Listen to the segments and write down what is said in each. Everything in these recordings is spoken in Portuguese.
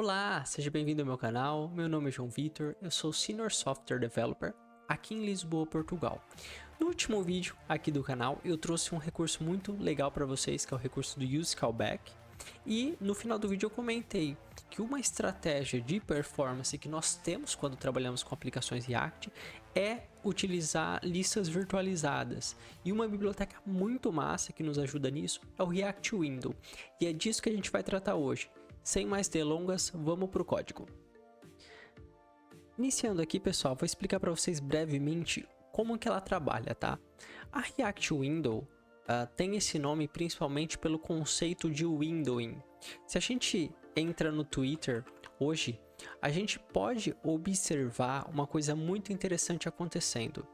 Olá, seja bem-vindo ao meu canal. Meu nome é João Vitor, eu sou Senior Software Developer aqui em Lisboa, Portugal. No último vídeo aqui do canal, eu trouxe um recurso muito legal para vocês, que é o recurso do Use Callback. E no final do vídeo eu comentei que uma estratégia de performance que nós temos quando trabalhamos com aplicações React é utilizar listas virtualizadas. E uma biblioteca muito massa que nos ajuda nisso é o React Window. E é disso que a gente vai tratar hoje. Sem mais delongas, vamos para o código. Iniciando aqui, pessoal, vou explicar para vocês brevemente como que ela trabalha, tá? A React Window tem esse nome principalmente pelo conceito de windowing. Se a gente entra no Twitter hoje, a gente pode observar uma coisa muito interessante acontecendo.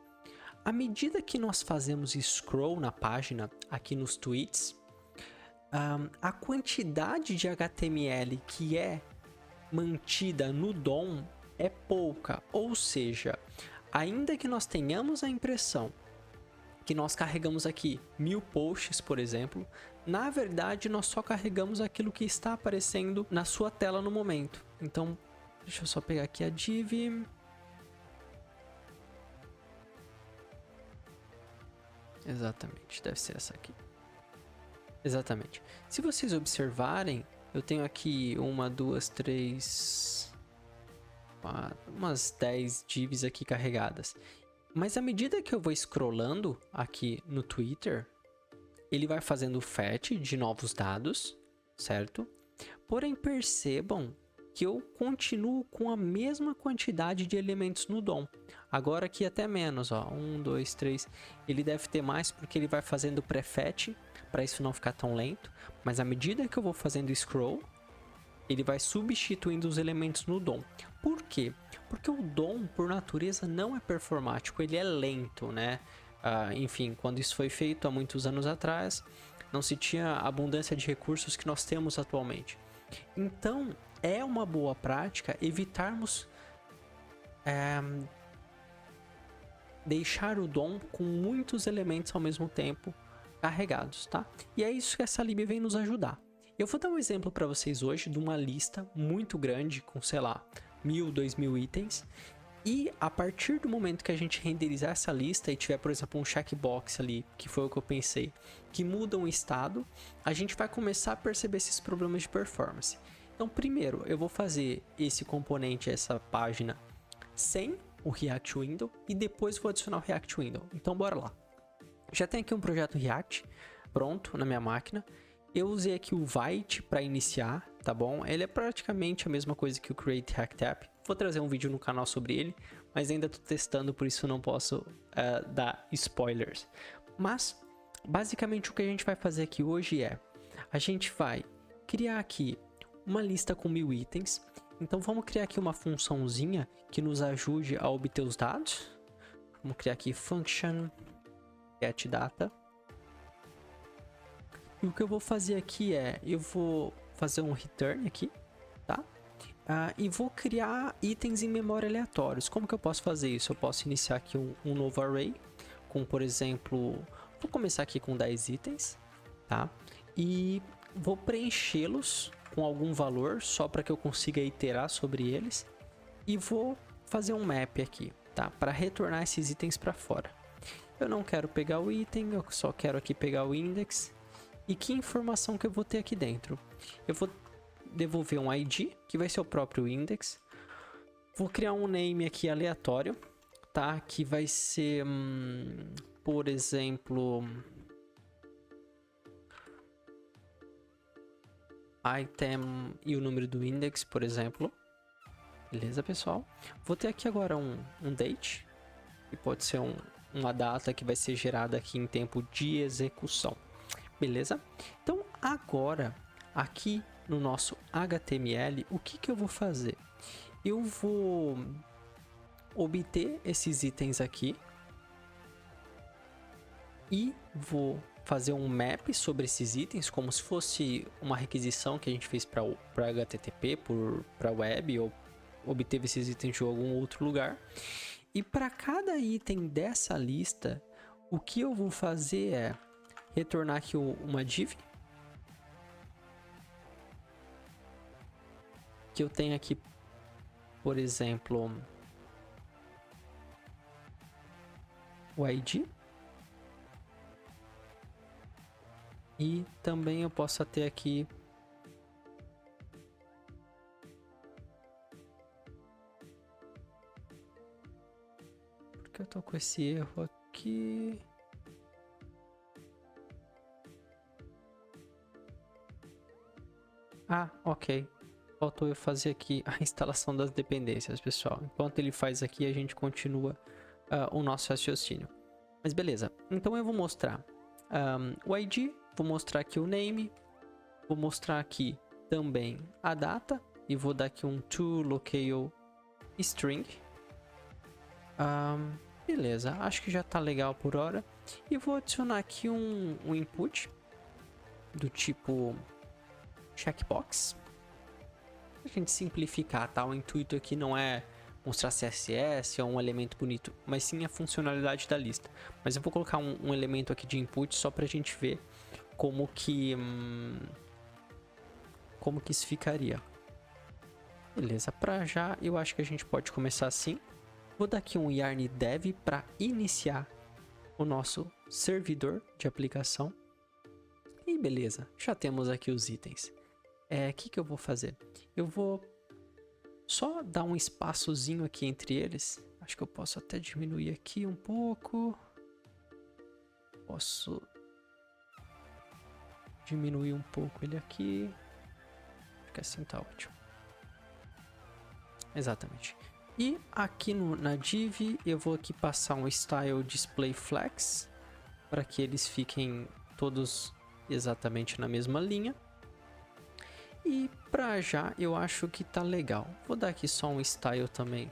À medida que nós fazemos scroll na página, aqui nos tweets, a quantidade de HTML que é mantida no DOM é pouca, ou seja, ainda que nós tenhamos a impressão que nós carregamos aqui 1000 posts, por exemplo, na verdade nós só carregamos aquilo que está aparecendo na sua tela no momento. Então, deixa eu só pegar aqui a div. Exatamente, deve ser essa aqui. Exatamente. Se vocês observarem, eu tenho aqui uma, duas, três, quatro, umas 10 divs aqui carregadas. Mas à medida que eu vou scrollando aqui no Twitter, ele vai fazendo fetch de novos dados, certo? Porém, percebam que eu continuo com a mesma quantidade de elementos no DOM. Agora aqui até menos, ó. 1, 2, 3. Ele deve ter mais porque ele vai fazendo pré-fetch, para isso não ficar tão lento. Mas à medida que eu vou fazendo scroll, ele vai substituindo os elementos no DOM. Por quê? Porque o DOM, por natureza, não é performático, ele é lento, né? Enfim, quando isso foi feito há muitos anos atrás, não se tinha a abundância de recursos que nós temos atualmente. Então, é uma boa prática evitarmos deixar o DOM com muitos elementos ao mesmo tempo carregados, tá? E é isso que essa lib vem nos ajudar. Eu vou dar um exemplo para vocês hoje de uma lista muito grande com, sei lá, 1000, 2000 itens. E a partir do momento que a gente renderizar essa lista e tiver, por exemplo, um checkbox ali, que foi o que eu pensei, que muda um estado, a gente vai começar a perceber esses problemas de performance. Então, primeiro, eu vou fazer esse componente, essa página, sem o React Window e depois vou adicionar o React Window. Então, bora lá. Já tem aqui um projeto React pronto na minha máquina. Eu usei aqui o Vite para iniciar, tá bom? Ele é praticamente a mesma coisa que o Create React App. Vou trazer um vídeo no canal sobre ele, mas ainda estou testando, por isso não posso dar spoilers. Mas, basicamente, o que a gente vai fazer aqui hoje é... a gente vai criar aqui uma lista com 1000 itens. Então, vamos criar aqui uma funçãozinha que nos ajude a obter os dados. Vamos criar aqui function getData. E o que eu vou fazer aqui é, eu vou fazer um return aqui, tá? E vou criar itens em memória aleatórios. Como que eu posso fazer isso? Eu posso iniciar aqui um novo array, com, por exemplo, vou começar aqui com 10 itens, tá? E vou preenchê-los com algum valor, só para que eu consiga iterar sobre eles. E vou fazer um map aqui, tá? Para retornar esses itens para fora. Eu não quero pegar o item, eu só quero aqui pegar o index. E que informação que eu vou ter aqui dentro? Eu vou devolver um ID, que vai ser o próprio index. Vou criar um name aqui aleatório, tá? Que vai ser, por exemplo, item e o número do index, por exemplo. Beleza, pessoal? Vou ter aqui agora um date, que pode ser uma data que vai ser gerada aqui em tempo de execução. Beleza? Então, agora, aqui no nosso HTML, o que eu vou fazer? Eu vou obter esses itens aqui e vou fazer um map sobre esses itens, como se fosse uma requisição que a gente fez para HTTP, para web, ou obteve esses itens de algum outro lugar. E para cada item dessa lista, o que eu vou fazer é retornar aqui uma div que eu tenho aqui, por exemplo, o ID. E também eu posso ter aqui por que eu tô com esse erro aqui? Ah, ok. Faltou eu fazer aqui a instalação das dependências, pessoal. Enquanto ele faz aqui, a gente continua o nosso raciocínio. Mas beleza. Então eu vou mostrar o ID, vou mostrar aqui o name, vou mostrar aqui também a data e vou dar aqui um toLocale string. Beleza, acho que já tá legal por hora. E vou adicionar aqui um input do tipo checkbox. A gente simplificar, tá? O intuito aqui não é mostrar CSS ou um elemento bonito, mas sim a funcionalidade da lista. Mas eu vou colocar um elemento aqui de input só pra gente ver como que isso ficaria. Beleza, pra já eu acho que a gente pode começar assim. Vou dar aqui um yarn dev para iniciar o nosso servidor de aplicação. E beleza, já temos aqui os itens. O que eu vou fazer? Eu vou só dar um espaçozinho aqui entre eles. Acho que eu posso até diminuir aqui um pouco. Posso diminuir um pouco ele aqui. Acho que assim tá ótimo. Exatamente. E aqui na div eu vou aqui passar um style display flex para que eles fiquem todos exatamente na mesma linha. E para já eu acho que tá legal. Vou dar aqui só um style também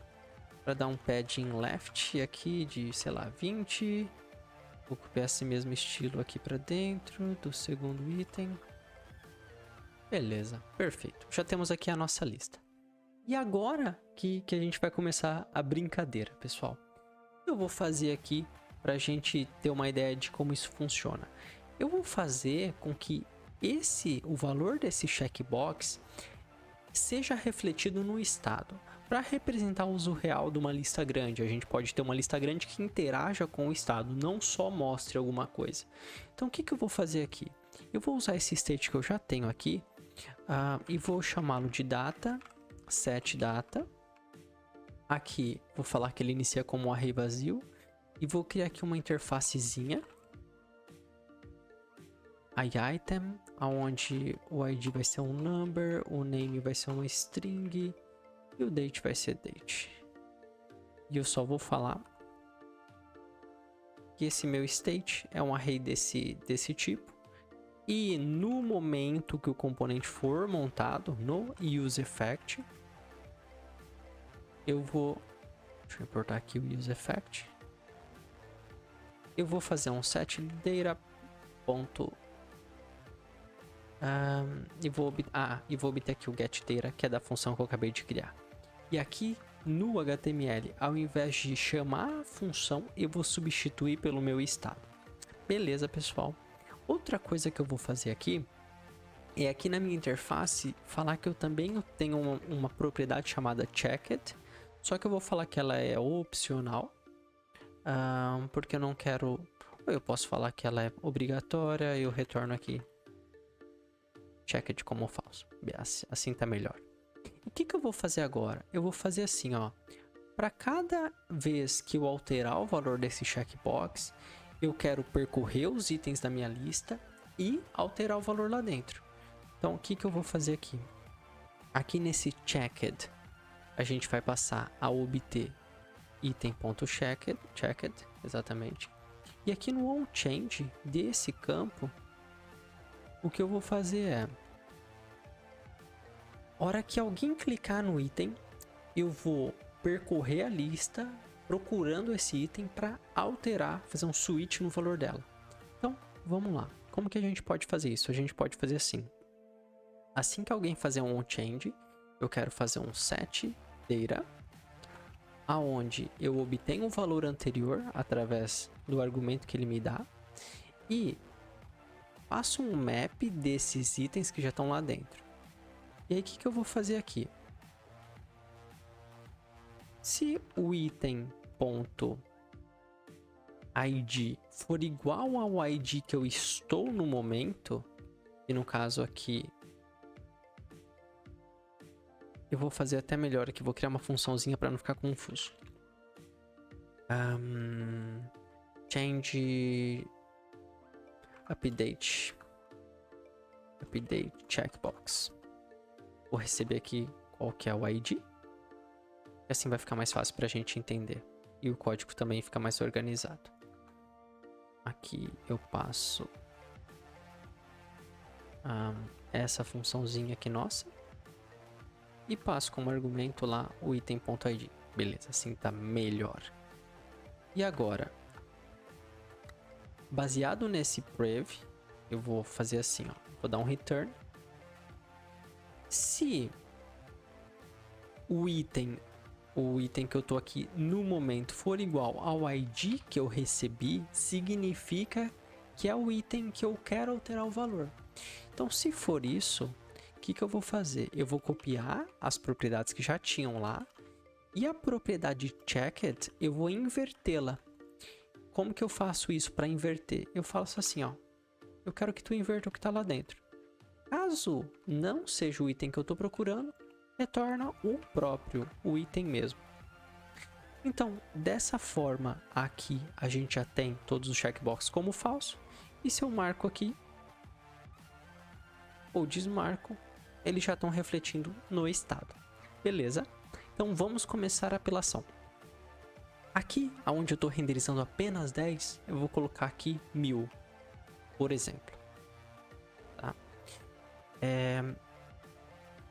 para dar um padding left aqui de, sei lá, 20. Vou copiar esse mesmo estilo aqui para dentro do segundo item. Beleza, perfeito. Já temos aqui a nossa lista. E agora que a gente vai começar a brincadeira, pessoal. Eu vou fazer aqui para a gente ter uma ideia de como isso funciona. Eu vou fazer com que o valor desse checkbox seja refletido no estado. Para representar o uso real de uma lista grande, a gente pode ter uma lista grande que interaja com o estado, não só mostre alguma coisa. Então o que eu vou fazer aqui? Eu vou usar esse state que eu já tenho aqui e vou chamá-lo de data, set data. Aqui vou falar que ele inicia como um array vazio e vou criar aqui uma interfacezinha. item, onde o ID vai ser um number, o name vai ser uma string e o date vai ser date. E eu só vou falar que esse meu state é um array desse tipo. E no momento que o componente for montado no useEffect, eu vou... Deixa eu importar aqui o useEffect. Eu vou fazer um setData. E vou obter aqui o getData, que é da função que eu acabei de criar. E aqui no HTML, ao invés de chamar a função, eu vou substituir pelo meu estado. Beleza, pessoal. Outra coisa que eu vou fazer aqui é aqui na minha interface falar que eu também tenho uma propriedade chamada checked, só que eu vou falar que ela é opcional, porque eu não quero... Ou eu posso falar que ela é obrigatória e eu retorno aqui checked como falso. Assim tá melhor. O que eu vou fazer agora? Eu vou fazer assim, ó. Para cada vez que eu alterar o valor desse checkbox, eu quero percorrer os itens da minha lista e alterar o valor lá dentro. Então, o que eu vou fazer aqui? Aqui nesse checked, a gente vai passar a obter item.checked, exatamente. E aqui no onChange desse campo, o que eu vou fazer é... hora que alguém clicar no item, eu vou percorrer a lista procurando esse item para alterar, fazer um switch no valor dela. Então, vamos lá. Como que a gente pode fazer isso? A gente pode fazer assim. Assim que alguém fazer um onChange, eu quero fazer um setData, aonde eu obtenho o valor anterior através do argumento que ele me dá e faço um map desses itens que já estão lá dentro. E aí, o que eu vou fazer aqui? Se o item ponto ID for igual ao ID que eu estou no momento, e no caso aqui, eu vou fazer até melhor aqui, vou criar uma funçãozinha para não ficar confuso. Change update checkbox. Vou receber aqui qual que é o ID. E assim vai ficar mais fácil para a gente entender. E o código também fica mais organizado. Aqui eu passo essa funçãozinha aqui nossa. E passo como argumento lá o item.id. Beleza, assim tá melhor. E agora, baseado nesse prev, eu vou fazer assim, ó. Vou dar um return. Se o item que eu tô aqui no momento for igual ao ID que eu recebi, significa que é o item que eu quero alterar o valor. Então, se for isso, o que eu vou fazer? Eu vou copiar as propriedades que já tinham lá e a propriedade checked eu vou invertê-la. Como que eu faço isso para inverter? Eu faço assim, ó. Eu quero que tu inverta o que está lá dentro. Caso não seja o item que eu estou procurando, retorna o item mesmo. Então, dessa forma aqui, a gente já tem todos os checkboxes como falso. E se eu marco aqui, ou desmarco, eles já estão refletindo no estado. Beleza? Então, vamos começar a apilação. Aqui, onde eu estou renderizando apenas 10, eu vou colocar aqui 1000, por exemplo. Tá?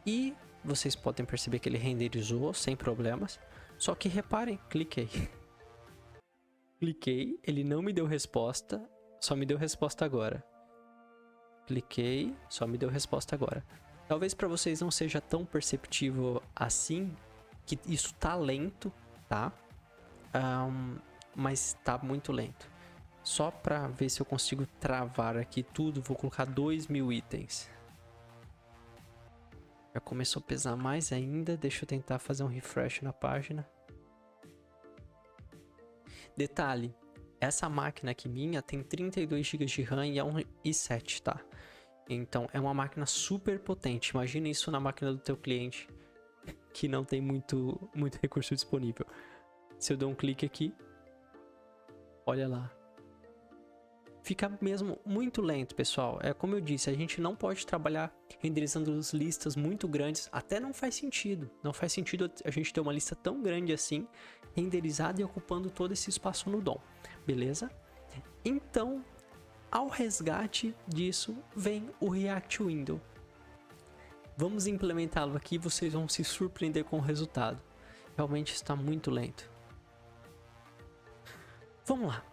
E vocês podem perceber que ele renderizou sem problemas. Só que reparem, cliquei. Cliquei, ele não me deu resposta, só me deu resposta agora. Cliquei, só me deu resposta agora. Talvez para vocês não seja tão perceptível assim, que isso tá lento, tá? Mas tá muito lento. Só para ver se eu consigo travar aqui tudo, vou colocar 2000 itens. Já começou a pesar mais ainda. Deixa eu tentar fazer um refresh na página. Detalhe, essa máquina aqui minha tem 32 GB de RAM e é um i7, tá? Então é uma máquina super potente. Imagina isso na máquina do teu cliente que não tem muito recurso disponível. Se eu dou um clique aqui, olha lá. Fica mesmo muito lento, pessoal. É como eu disse, a gente não pode trabalhar renderizando listas muito grandes. Até não faz sentido. Não faz sentido a gente ter uma lista tão grande assim, renderizada e ocupando todo esse espaço no DOM. Beleza? Então, ao resgate disso, vem o React Window. Vamos implementá-lo aqui, vocês vão se surpreender com o resultado. Realmente está muito lento. Vamos lá.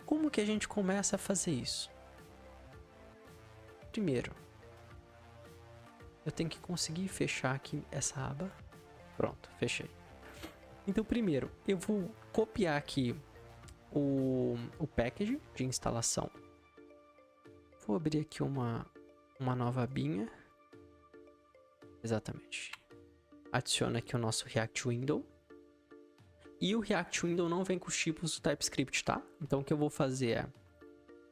Como que a gente começa a fazer isso? Primeiro, eu tenho que conseguir fechar aqui essa aba. Pronto, fechei. Então, primeiro, eu vou copiar aqui o package de instalação. Vou abrir aqui uma nova abinha. Exatamente. Adiciona aqui o nosso React Window. E o React Window não vem com os tipos do TypeScript, tá? Então o que eu vou fazer é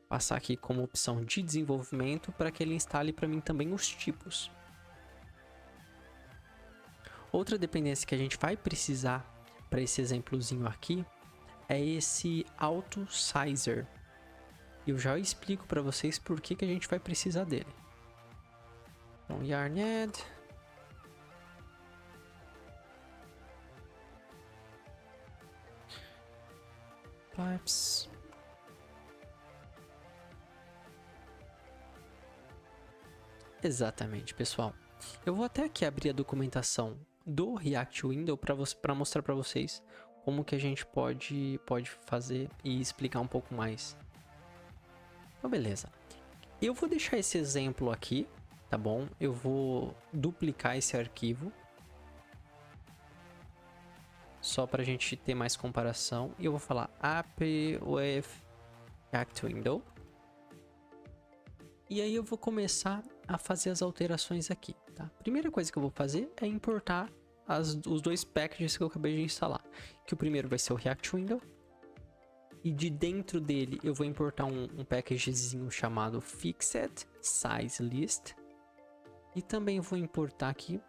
passar aqui como opção de desenvolvimento para que ele instale para mim também os tipos. Outra dependência que a gente vai precisar para esse exemplozinho aqui é esse Auto Sizer. Eu já explico para vocês por que a gente vai precisar dele. Então, yarn-add. Types. Exatamente, pessoal. Eu vou até aqui abrir a documentação do React Window para mostrar para vocês como que a gente pode fazer e explicar um pouco mais. Então, beleza. Eu vou deixar esse exemplo aqui, tá bom? Eu vou duplicar esse arquivo só para a gente ter mais comparação. E eu vou falar app with React Window. E aí eu vou começar a fazer as alterações aqui, tá? Primeira coisa que eu vou fazer é importar os dois packages que eu acabei de instalar. Que o primeiro vai ser o React Window. E de dentro dele eu vou importar um packagezinho chamado Fixed Size List. E também vou importar aqui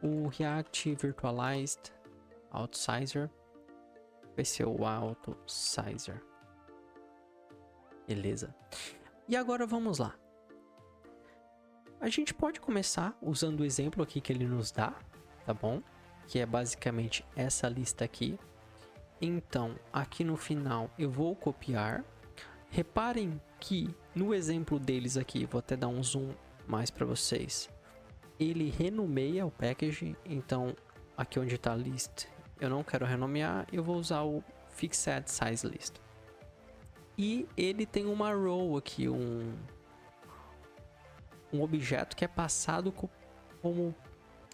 o React Virtualized Auto-Sizer. Vai ser o Auto-Sizer. Beleza. E agora vamos lá. A gente pode começar usando o exemplo aqui que ele nos dá, tá bom? Que é basicamente essa lista aqui. Então, aqui no final eu vou copiar. Reparem que no exemplo deles aqui, vou até dar um zoom mais para vocês. Ele renomeia o package, então aqui onde está list, eu não quero renomear, eu vou usar o Fixed Size List. E ele tem uma row aqui, um objeto que é passado como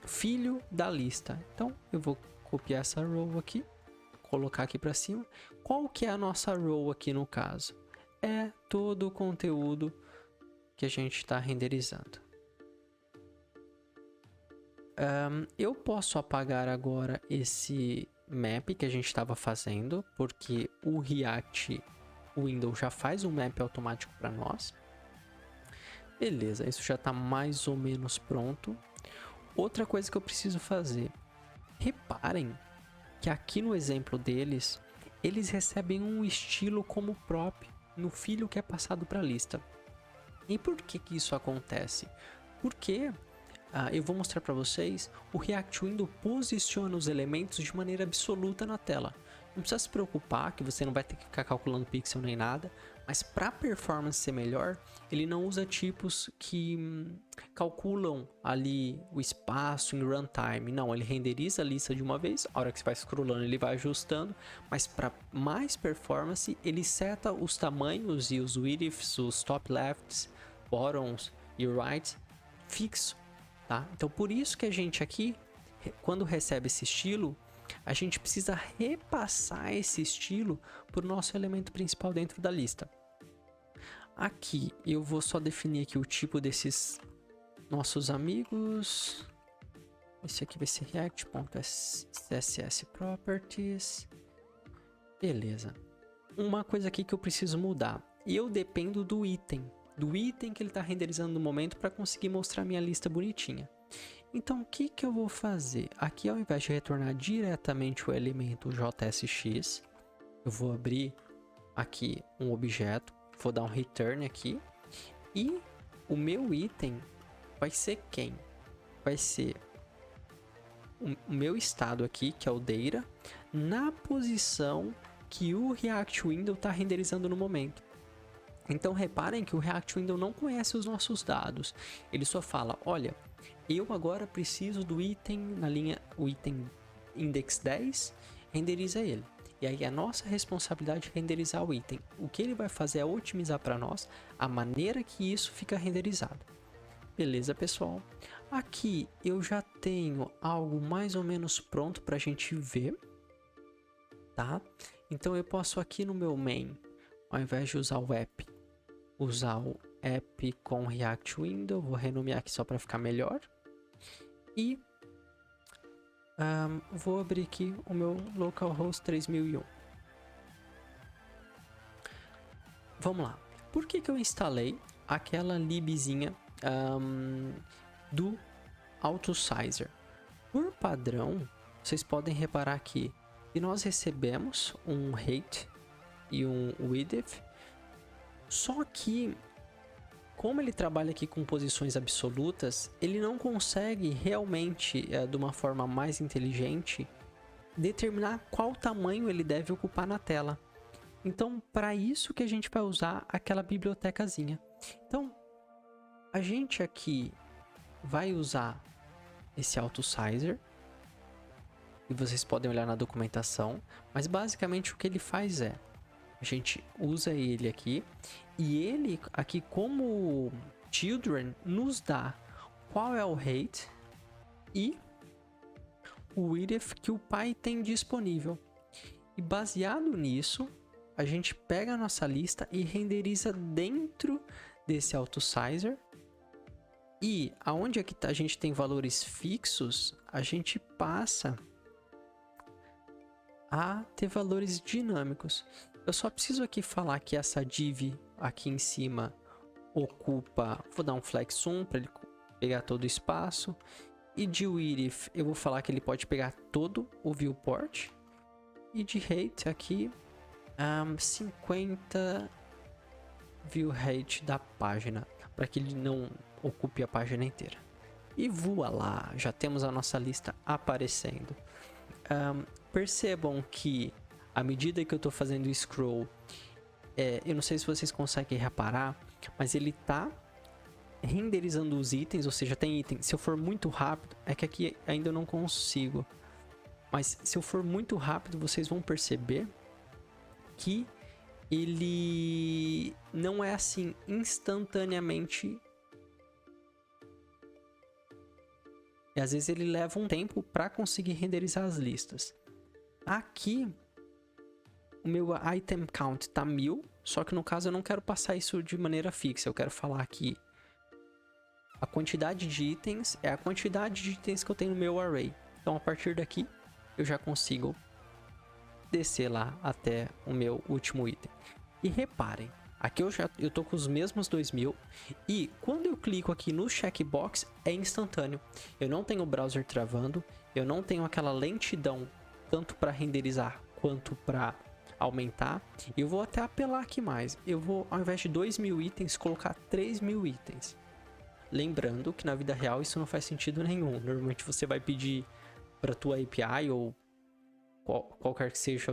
filho da lista. Então eu vou copiar essa row aqui, colocar aqui para cima. Qual que é a nossa row aqui no caso? É todo o conteúdo que a gente está renderizando. Eu posso apagar agora esse map que a gente estava fazendo, porque o React Window já faz um map automático para nós. Beleza, isso já está mais ou menos pronto. Outra coisa que eu preciso fazer. Reparem que aqui no exemplo deles, eles recebem um estilo como prop no filho que é passado para a lista. E por que isso acontece? Porque eu vou mostrar para vocês, o React Window posiciona os elementos de maneira absoluta na tela. Não precisa se preocupar que você não vai ter que ficar calculando pixel nem nada, mas para a performance ser melhor, ele não usa tipos que calculam ali o espaço em runtime. Não, ele renderiza a lista de uma vez, a hora que você vai scrollando ele vai ajustando, mas para mais performance ele seta os tamanhos e os widths, os top lefts, bottoms e rights fixo. Tá? Então por isso que a gente aqui, quando recebe esse estilo, a gente precisa repassar esse estilo para o nosso elemento principal dentro da lista. Aqui eu vou só definir aqui o tipo desses nossos amigos. Esse aqui vai ser react.css properties. Beleza. Uma coisa aqui que eu preciso mudar. Eu dependo do item que ele está renderizando no momento para conseguir mostrar minha lista bonitinha. Então, o que eu vou fazer? Aqui, ao invés de retornar diretamente o elemento JSX, eu vou abrir aqui um objeto, vou dar um return aqui, e o meu item vai ser quem? Vai ser o meu estado aqui, que é o data, na posição que o React Window está renderizando no momento. Então reparem que o React Window não conhece os nossos dados. Ele só fala, olha, eu agora preciso do item na linha, o item index 10, renderiza ele. E aí é a nossa responsabilidade renderizar o item. O que ele vai fazer é otimizar para nós a maneira que isso fica renderizado. Beleza, pessoal? Aqui eu já tenho algo mais ou menos pronto para a gente ver, tá? Então eu posso aqui no meu main, ao invés de usar o app, usar o app com React Window, vou renomear aqui só para ficar melhor. E vou abrir aqui o meu localhost 3001. Vamos lá. Por que eu instalei aquela libzinha do Auto-Sizer? Por padrão, vocês podem reparar aqui que nós recebemos um height e um width. Só que, como ele trabalha aqui com posições absolutas, ele não consegue realmente, de uma forma mais inteligente, determinar qual tamanho ele deve ocupar na tela. Então, para isso que a gente vai usar aquela bibliotecazinha. Então, a gente aqui vai usar esse Auto-Sizer, e vocês podem olhar na documentação, mas basicamente o que ele faz é, a gente usa ele aqui, e ele aqui como children nos dá qual é o height e o width que o pai tem disponível. E baseado nisso, a gente pega a nossa lista e renderiza dentro desse Auto-Sizer E aonde é que a gente tem valores fixos, a gente passa a ter valores dinâmicos. Eu só preciso aqui falar que essa div aqui em cima ocupa, vou dar um flex 1 para ele pegar todo o espaço. E de width eu vou falar que ele pode pegar todo o viewport. E de height aqui 50 view height da página, para que ele não ocupe a página inteira. E voa lá, já temos a nossa lista aparecendo. Percebam que à medida que eu estou fazendo o scroll, eu não sei se vocês conseguem reparar, mas ele está renderizando os itens, ou seja, tem itens. Se eu for muito rápido, é que aqui ainda eu não consigo, mas se eu for muito rápido, vocês vão perceber que ele não é assim instantaneamente. E às vezes ele leva um tempo para conseguir renderizar as listas. Aqui o meu item count tá 1000, só que no caso eu não quero passar isso de maneira fixa. Eu quero falar que a quantidade de itens é a quantidade de itens que eu tenho no meu array. Então a partir daqui eu já consigo descer lá até o meu último item. E reparem, aqui eu tô com os mesmos 2000 e quando eu clico aqui no checkbox é instantâneo. Eu não tenho o browser travando, eu não tenho aquela lentidão tanto para renderizar quanto para aumentar. E eu vou até apelar aqui mais. Eu vou, ao invés de 2000 itens, colocar 3000 itens. Lembrando que na vida real isso não faz sentido nenhum. Normalmente você vai pedir para tua API ou qualquer que seja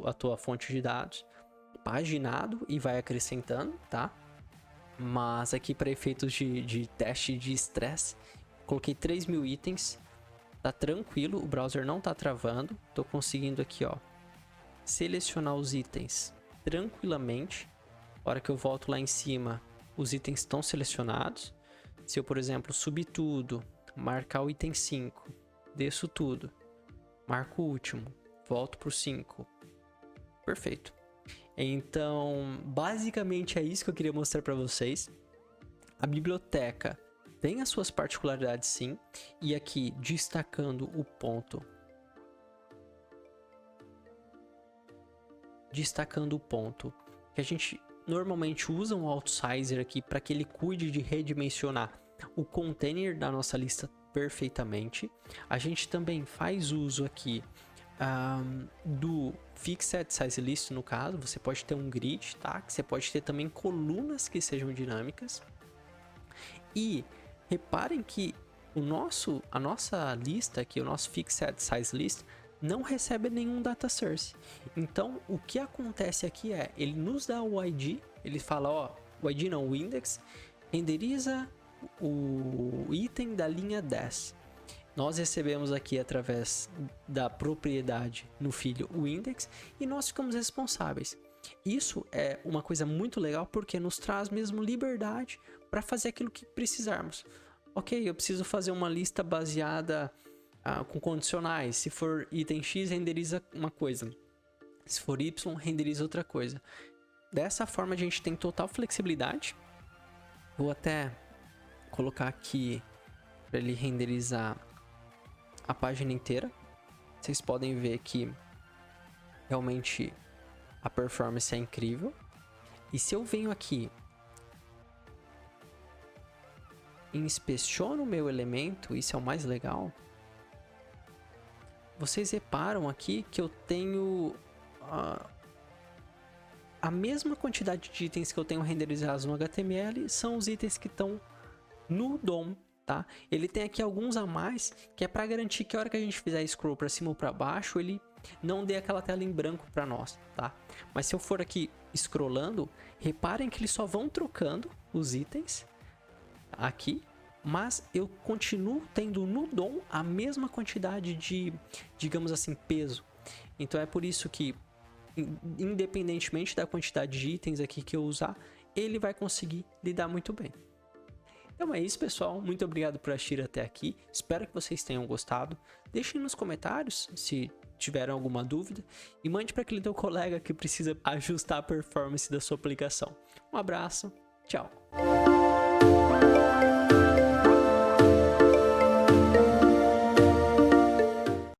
a tua fonte de dados paginado e vai acrescentando, tá? Mas aqui para efeitos de teste de estresse, coloquei 3000 itens, tá tranquilo, o browser não tá travando, tô conseguindo aqui, ó, selecionar os itens tranquilamente. A hora que eu volto lá em cima, os itens estão selecionados. Se eu, por exemplo, subir tudo, marcar o item 5, desço tudo, marco o último, volto pro 5. Perfeito. Então, basicamente é isso que eu queria mostrar para vocês. A biblioteca tem as suas particularidades, sim. E aqui, destacando o ponto. Que a gente normalmente usa um outsizer aqui para que ele cuide de redimensionar o container da nossa lista perfeitamente. A gente também faz uso aqui do Fixed Size List, no caso. Você pode ter um grid, tá? Que você pode ter também colunas que sejam dinâmicas. E reparem que a nossa lista aqui, o nosso Fixed Size List, não recebe nenhum data source. Então, o que acontece aqui é, ele nos dá o ID, ele fala, ó, o ID não, o index, renderiza o item da linha 10. Nós recebemos aqui através da propriedade no filho o index e nós ficamos responsáveis. Isso é uma coisa muito legal porque nos traz mesmo liberdade para fazer aquilo que precisarmos. Ok, eu preciso fazer uma lista baseada com condicionais. Se for item X, renderiza uma coisa. Se for Y, renderiza outra coisa. Dessa forma a gente tem total flexibilidade. Vou até colocar aqui para ele renderizar a página inteira. Vocês podem ver que realmente a performance é incrível. E se eu venho aqui e inspeciono o meu elemento, isso é o mais legal. Vocês reparam aqui que eu tenho a mesma quantidade de itens que eu tenho renderizados no HTML são os itens que estão no DOM, tá? Ele tem aqui alguns a mais, que é para garantir que a hora que a gente fizer scroll para cima ou para baixo, ele não dê aquela tela em branco para nós, tá? Mas se eu for aqui scrollando, reparem que eles só vão trocando os itens aqui, mas eu continuo tendo no DOM a mesma quantidade de, digamos assim, peso. Então é por isso que, independentemente da quantidade de itens aqui que eu usar, ele vai conseguir lidar muito bem. Então é isso, pessoal. Muito obrigado por assistir até aqui. Espero que vocês tenham gostado. Deixem nos comentários se tiveram alguma dúvida e mande para aquele teu colega que precisa ajustar a performance da sua aplicação. Um abraço, tchau!